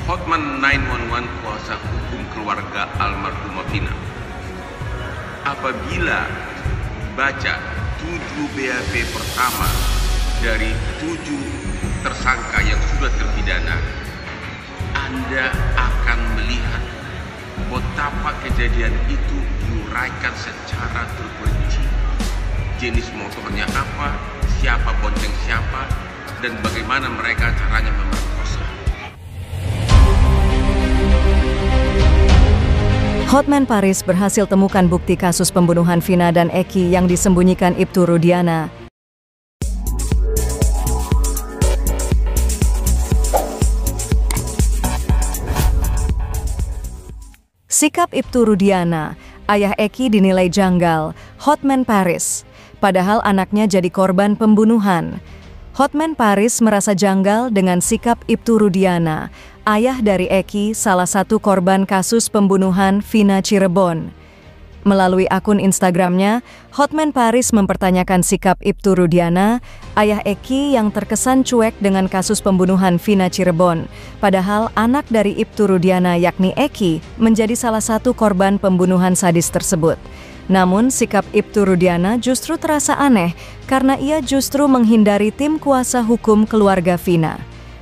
Hotman 911 kuasa hukum keluarga almarhumah Vina. Apabila baca 7 BAP pertama dari 7 tersangka yang sudah terpidana, Anda akan melihat betapa kejadian itu diuraikan secara terperinci. Jenis motornya apa, siapa bonceng siapa, dan bagaimana mereka caranya memerkosa. Hotman Paris berhasil temukan bukti kasus pembunuhan Vina dan Eki yang disembunyikan Ibtu Rudiana. Sikap Ibtu Rudiana, ayah Eki dinilai janggal. Hotman Paris, padahal anaknya jadi korban pembunuhan. Hotman Paris merasa janggal dengan sikap Ibtu Rudiana, ayah dari Eki, salah satu korban kasus pembunuhan Vina Cirebon. Melalui akun Instagramnya, Hotman Paris mempertanyakan sikap Ibtu Rudiana, ayah Eki yang terkesan cuek dengan kasus pembunuhan Vina Cirebon. Padahal anak dari Ibtu Rudiana yakni Eki menjadi salah satu korban pembunuhan sadis tersebut. Namun sikap Ibtu Rudiana justru terasa aneh karena ia justru menghindari tim kuasa hukum keluarga Vina.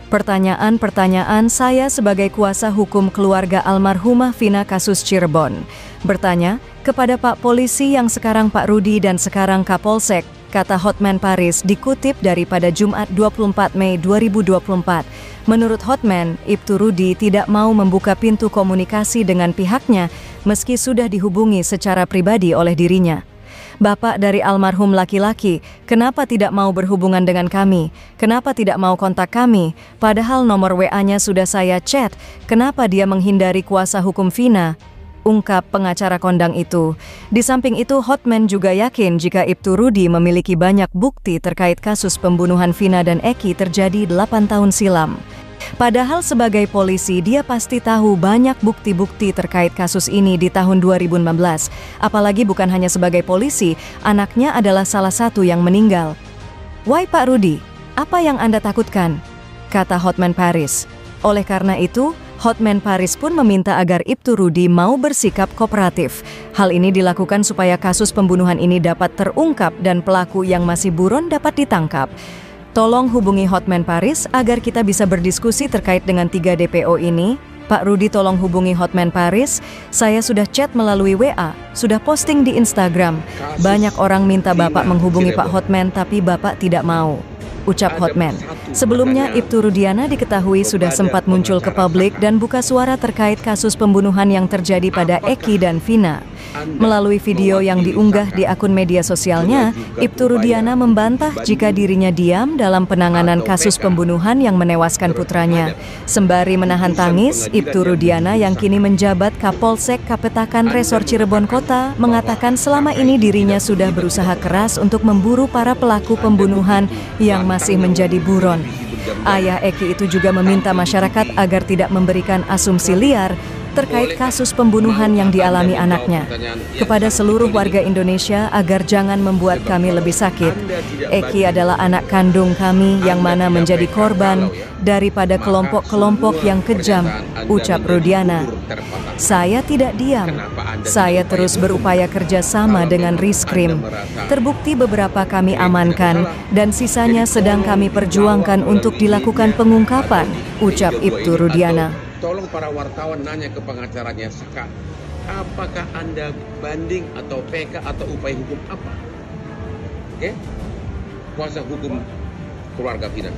Pertanyaan-pertanyaan saya sebagai kuasa hukum keluarga almarhumah Vina kasus Cirebon. Bertanya kepada Pak Polisi yang sekarang Pak Rudi dan sekarang Kapolsek, kata Hotman Paris dikutip daripada Jumat 24 Mei 2024. Menurut Hotman, Ibtu Rudi tidak mau membuka pintu komunikasi dengan pihaknya meski sudah dihubungi secara pribadi oleh dirinya. Bapak dari almarhum laki-laki, kenapa tidak mau berhubungan dengan kami? Kenapa tidak mau kontak kami? Padahal nomor WA-nya sudah saya chat. Kenapa dia menghindari kuasa hukum Vina? Ungkap pengacara kondang itu. Di samping itu, Hotman juga yakin jika Ibtu Rudi memiliki banyak bukti terkait kasus pembunuhan Vina dan Eki terjadi 8 tahun silam. Padahal sebagai polisi, dia pasti tahu banyak bukti-bukti terkait kasus ini di tahun 2016. Apalagi bukan hanya sebagai polisi, anaknya adalah salah satu yang meninggal. Wahai Pak Rudi, apa yang Anda takutkan? Kata Hotman Paris. Oleh karena itu, Hotman Paris pun meminta agar Ibtu Rudi mau bersikap kooperatif. Hal ini dilakukan supaya kasus pembunuhan ini dapat terungkap dan pelaku yang masih buron dapat ditangkap. Tolong hubungi Hotman Paris agar kita bisa berdiskusi terkait dengan 3 DPO ini. Pak Rudi tolong hubungi Hotman Paris. Saya sudah chat melalui WA, sudah posting di Instagram. Banyak orang minta Bapak menghubungi Pak Hotman tapi Bapak tidak mau. Ucap Hotman. Sebelumnya, Ibtu Rudiana diketahui sudah sempat muncul ke publik dan buka suara terkait kasus pembunuhan yang terjadi pada Eki dan Vina. Melalui video yang diunggah di akun media sosialnya, Ibtu Rudiana membantah jika dirinya diam dalam penanganan kasus pembunuhan yang menewaskan putranya. Sembari menahan tangis, Ibtu Rudiana yang kini menjabat Kapolsek Kapetakan Resor Cirebon Kota mengatakan selama ini dirinya sudah berusaha keras untuk memburu para pelaku pembunuhan yang masih menjadi buron. Ayah Eki itu juga meminta masyarakat agar tidak memberikan asumsi liar terkait kasus pembunuhan yang dialami anaknya. Kepada seluruh warga Indonesia agar jangan membuat kami lebih sakit. Eki adalah anak kandung kami yang mana menjadi korban daripada kelompok-kelompok yang kejam, ucap Rudiana. Saya tidak diam. Saya terus berupaya kerjasama dengan Riskrim. Terbukti beberapa kami amankan dan sisanya sedang kami perjuangkan untuk dilakukan pengungkapan, ucap Ibtu Rudiana. Tolong para wartawan nanya ke pengacaranya, apakah Anda banding atau PK atau upaya hukum apa? Oke? Kuasa hukum keluarga Vina.